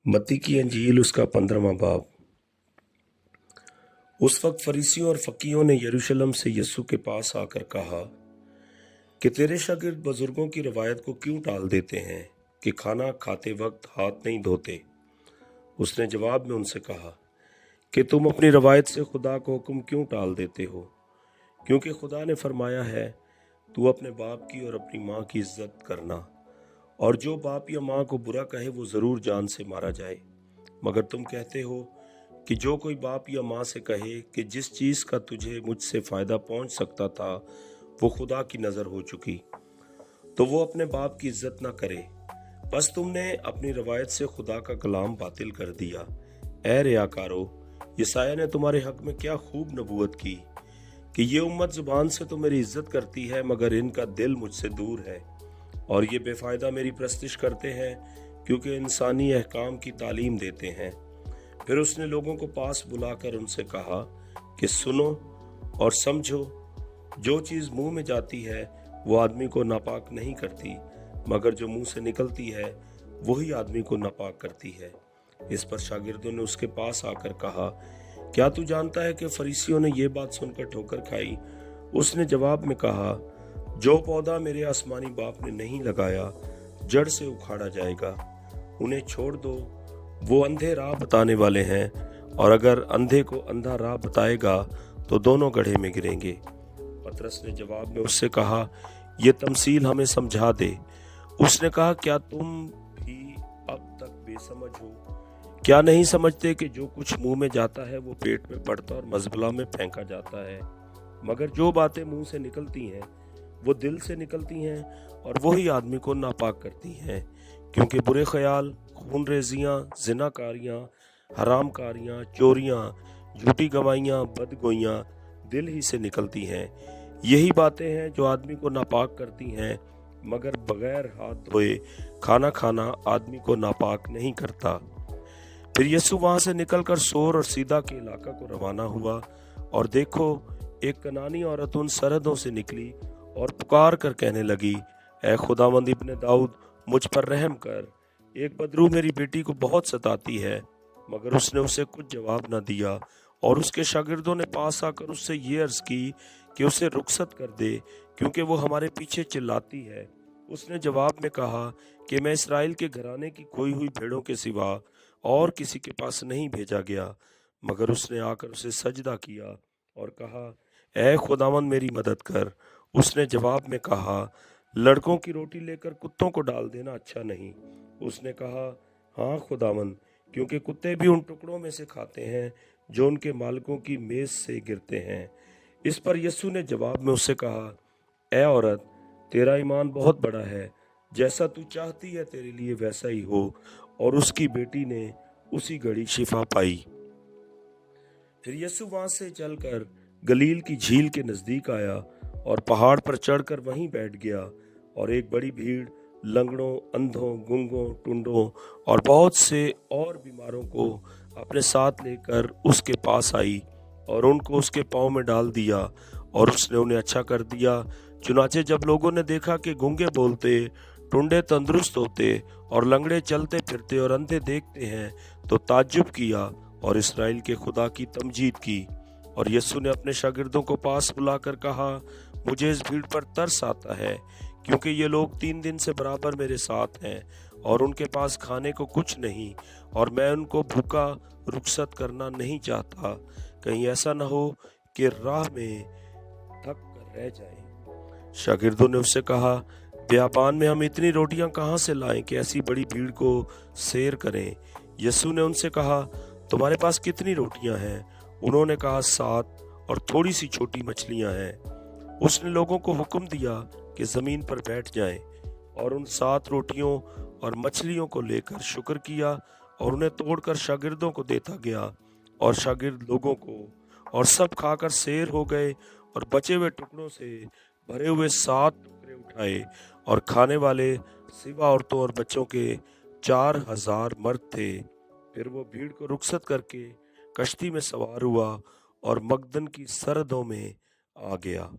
मत्ती की अंजील उसका 15वां बाब। उस वक्त फरीसियों और फकीहों ने यरूशलेम से यीशु के पास आकर कहा कि तेरे शागिर्द बुजुर्गों की रवायत को क्यों टाल देते हैं कि खाना खाते वक्त हाथ नहीं धोते। उसने जवाब में उनसे कहा कि तुम अपनी रवायत से खुदा को हुक्म क्यों टाल देते हो, क्योंकि खुदा ने फरमाया है, तू अपने बाप की और अपनी माँ की इज्जत करना, और जो बाप या माँ को बुरा कहे वो ज़रूर जान से मारा जाए। मगर तुम कहते हो कि जो कोई बाप या माँ से कहे कि जिस चीज़ का तुझे मुझसे फ़ायदा पहुँच सकता था वो खुदा की नज़र हो चुकी, तो वो अपने बाप की इज्जत ना करे। बस तुमने अपनी रवायत से खुदा का कलाम बातिल कर दिया। ए रियाकारो, यसाया ने तुम्हारे हक में क्या खूब नबूवत की कि ये उम्मत ज़ुबान से तो मेरी इज्जत करती है, मगर इनका दिल मुझसे दूर है, और ये बेफ़ायदा मेरी प्रस्तिश करते हैं क्योंकि इंसानी अहकाम की तालीम देते हैं। फिर उसने लोगों को पास बुलाकर उनसे कहा कि सुनो और समझो, जो चीज़ मुंह में जाती है वो आदमी को नापाक नहीं करती, मगर जो मुंह से निकलती है वही आदमी को नापाक करती है। इस पर शागिर्दों ने उसके पास आकर कहा, क्या तू जानता है कि फरीसियों ने ये बात सुनकर ठोकर खाई। उसने जवाब में कहा, जो पौधा मेरे आसमानी बाप ने नहीं लगाया जड़ से उखाड़ा जाएगा। उन्हें छोड़ दो, वो अंधे राह बताने वाले हैं, और अगर अंधे को अंधा राह बताएगा तो दोनों गड्ढे में गिरेंगे। पतरस ने जवाब में उससे कहा, ये तमसील हमें समझा दे। उसने कहा, क्या तुम भी अब तक बेसमझ हो? क्या नहीं समझते कि जो कुछ मुंह में जाता है वो पेट में पड़ता और मजबला में फेंका जाता है। मगर जो बातें मुंह से निकलती हैं वो दिल से निकलती हैं, और वही आदमी को नापाक करती हैं, क्योंकि बुरे ख्याल, खून रेजियाँ, जिनाकारियाँ, हरामकारियाँ, चोरियाँ, झूठी गवाहियाँ, बदगोइयाँ दिल ही से निकलती हैं। यही बातें हैं जो आदमी को नापाक करती हैं, मगर बगैर हाथ धोए खाना खाना आदमी को नापाक नहीं करता। फिर यीशु वहां से निकलकर सोर और सीधा के इलाका को रवाना हुआ, और देखो, एक कनानी औरत उन सरहदों से निकली और पुकार कर कहने लगी, ऐ खुदावंद इब्ने दाऊद, मुझ पर रहम कर, एक बदरू मेरी बेटी को बहुत सताती है। मगर उसने उसे कुछ जवाब न दिया, और उसके शागिर्दों ने पास आकर उससे ये अर्ज की कि उसे रुखसत कर दे, क्योंकि वो हमारे पीछे चिल्लाती है। उसने जवाब में कहा कि मैं इस्राएल के घराने की खोई हुई भेड़ों के सिवा और किसी के पास नहीं भेजा गया। मगर उसने आकर उसे सजदा किया और कहा, ऐ खुदावंद मेरी मदद कर। उसने जवाब में कहा, लड़कों की रोटी लेकर कुत्तों को डाल देना अच्छा नहीं। उसने कहा, हाँ खुदावंद, क्योंकि कुत्ते भी उन टुकड़ों में से खाते हैं जो उनके मालिकों की मेज से गिरते हैं। इस पर यीशु ने जवाब में उससे कहा, ऐ औरत, तेरा ईमान बहुत बड़ा है, जैसा तू चाहती है तेरे लिए वैसा ही हो। और उसकी बेटी ने उसी घड़ी शिफा पाई। फिर यीशु वहां से चलकर गलील की झील के नजदीक आया और पहाड़ पर चढ़कर वहीं बैठ गया, और एक बड़ी भीड़ लंगड़ों, अंधों, गूंगों, टुंडों और बहुत से और बीमारों को अपने साथ लेकर उसके पास आई, और उनको उसके पांव में डाल दिया, और उसने उन्हें अच्छा कर दिया। चुनाचे जब लोगों ने देखा कि गूंगे बोलते, टुंडे तंदुरुस्त होते और लंगड़े चलते फिरते और अंधे देखते हैं, तो ताज्जुब किया और इस्राएल के खुदा की तमजीद की। और यीशु ने अपने शागिर्दों को पास बुलाकर कहा, मुझे इस भीड़ पर तरस आता है, क्योंकि ये लोग 3 दिन से बराबर मेरे साथ हैं और उनके पास खाने को कुछ नहीं, और मैं उनको भूखा रुखसत करना नहीं चाहता, कहीं ऐसा न हो कि राह में थक कर रह जाएं। शागिर्दों ने उससे कहा, बियाबान में हम इतनी रोटियां कहाँ से लाएं कि ऐसी बड़ी भीड़ को सैर करें। यीशु ने उनसे कहा, तुम्हारे पास कितनी रोटियां हैं? उन्होंने कहा, 7, और थोड़ी सी छोटी मछलियां हैं। उसने लोगों को हुक्म दिया कि जमीन पर बैठ जाएं, और उन 7 रोटियों और मछलियों को लेकर शुक्र किया और उन्हें तोड़कर शागिर्दों को देता गया, और शागिर्द लोगों को, और सब खाकर सैर हो गए, और बचे हुए टुकड़ों से भरे हुए 7 टुकड़े उठाए, और खाने वाले सिवा औरतों और बच्चों के 4000 मर्द थे। फिर वो भीड़ को रुखसत करके कश्ती में सवार हुआ और मगदन की सरहदों में आ गया।